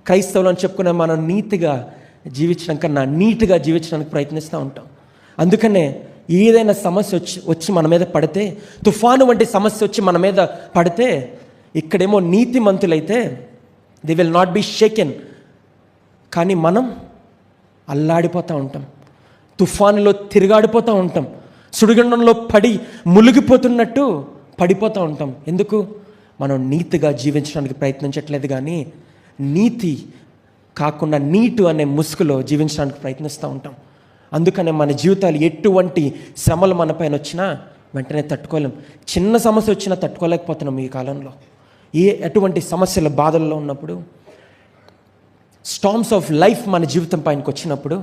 క్రైస్తవులు అని చెప్పుకునే మనం నీతిగా జీవించడం కన్నా నీట్గా జీవించడానికి ప్రయత్నిస్తూ ఉంటాం. అందుకనే ఏదైనా సమస్య వచ్చి మన మీద పడితే, తుఫాను వంటి సమస్య వచ్చి మన మీద పడితే, ఇక్కడేమో నీతిమంతులైతే they will not be shaken, కానీ మనం అల్లాడిపోతూ ఉంటాం, తుఫానులో తిరుగాడిపోతూ ఉంటాం, సుడిగుండంలో పడి మునిగిపోతున్నట్టు పడిపోతూ ఉంటాం. ఎందుకు? మనం నీతిగా జీవించడానికి ప్రయత్నించట్లేదు, కానీ నీతి కాకుండా నీటు అనే ముసుగులో జీవించడానికి ప్రయత్నిస్తూ ఉంటాం. అందుకనే మన జీవితాలు ఎటువంటి శ్రమలు మన పైన వచ్చినా వెంటనే తట్టుకోలేం. చిన్న సమస్య వచ్చినా తట్టుకోలేకపోతున్నాం ఈ కాలంలో. ఎటువంటి సమస్యల బాధల్లో ఉన్నప్పుడు, స్టార్మ్స్ ఆఫ్ లైఫ్ మన జీవితం పైనకి వచ్చినప్పుడు,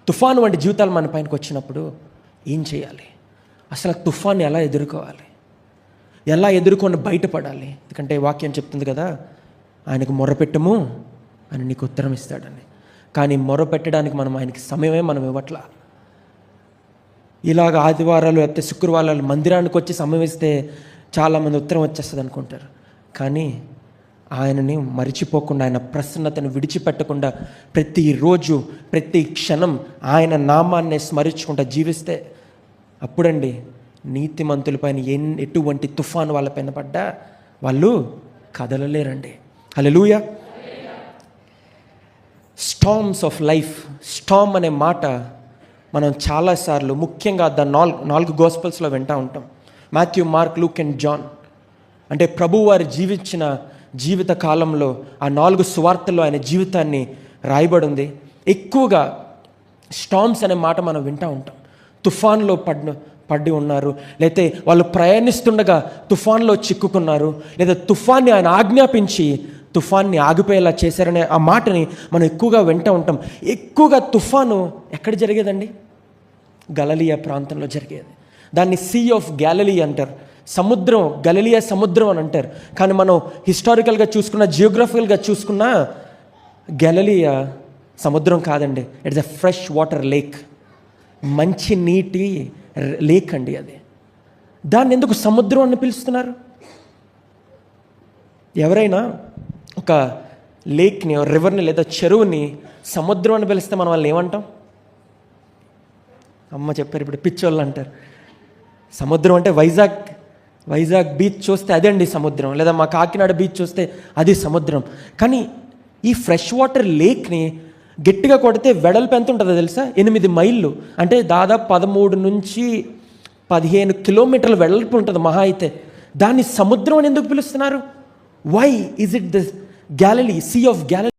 తుఫాను వంటి జీవితాలు మన పైనకి వచ్చినప్పుడు ఏం చేయాలి? అసలు తుఫాన్ని ఎలా ఎదుర్కోవాలి? ఎలా ఎదుర్కొని బయటపడాలి? ఎందుకంటే వాక్యం చెప్తుంది కదా, ఆయనకు మొరపెట్టము అని నీకు ఉత్తరం ఇస్తాడని. కానీ మొరపెట్టడానికి మనం ఆయనకి సమయమే మనం ఇవ్వట్లా. ఇలాగ ఆదివారాలు లేకపోతే శుక్రవారాలు మందిరానికి వచ్చి సమయం ఇస్తే చాలామంది ఉత్తరం వచ్చేస్తుంది అనుకుంటారు. కానీ ఆయనని మరిచిపోకుండా, ఆయన ప్రసన్నతను విడిచిపెట్టకుండా ప్రతిరోజు ప్రతి క్షణం ఆయన నామాన్ని స్మరించుకుంటూ జీవిస్తే అప్పుడండి నీతిమంతులపైన ఎటువంటి తుఫాను వాళ్ళపైన పడ్డా వాళ్ళు కదలలేరండి. Hallelujah. Storms of life, storm అనే మాట మనం చాలాసార్లు ముఖ్యంగా నాలుగు గాస్పెల్స్లో వింటూ ఉంటాం. Matthew, Mark, Luke and John. అంటే ప్రభువారు జీవించిన జీవిత కాలంలో ఆ 4 సువార్తల్లో ఆయన జీవితాన్ని రాయబడి ఉంది. ఎక్కువగా స్టార్మ్స్ అనే మాట మనం వింటూ ఉంటాం. తుఫాన్లో పడి ఉన్నారు, లేకపోతే వాళ్ళు ప్రయాణిస్తుండగా తుఫాన్లో చిక్కుకున్నారు, లేదా తుఫాన్ని ఆయన ఆజ్ఞాపించి తుఫాన్ని ఆగిపోయేలా చేశారనే ఆ మాటని మనం ఎక్కువగా వింటూ ఉంటాం. ఎక్కువగా తుఫాను ఎక్కడ జరిగేదండి? గలిలయ ప్రాంతంలో జరిగేది. దాన్ని సీ ఆఫ్ గ్యాలిలీ అంటారు. సముద్రం, గలిలయ సముద్రం అని అంటారు. కానీ మనం హిస్టారికల్గా చూసుకున్న, జియోగ్రఫికల్గా చూసుకున్న గలిలయ సముద్రం కాదండి. It's a fresh water lake, మంచి నీటి లేక్ అండి అది. దాన్ని ఎందుకు సముద్రం అని పిలుస్తున్నారు? ఎవరైనా ఒక లేక్ని, రివర్ని లేదా చెరువుని సముద్రం అని పిలిస్తే మనం వాళ్ళని ఏమంటాం? అమ్మ చెప్పారు ఇప్పుడు, పిచ్చోళ్ళు అంటారు. సముద్రం అంటే వైజాగ్ బీచ్ చూస్తే అదే అండి సముద్రం, లేదా మా కాకినాడ బీచ్ చూస్తే అది సముద్రం. కానీ ఈ ఫ్రెష్ వాటర్ లేక్ని గట్టిగా కొడితే వెడల్పు ఎంత ఉంటుందో తెలుసా? 8 మైళ్ళు, అంటే దాదాపు 13 నుంచి 15 కిలోమీటర్ల వెడల్పు ఉంటుంది మహా అయితే. దాన్ని సముద్రం అని ఎందుకు పిలుస్తున్నారు? Why is it the Galilee, Sea of Galilee?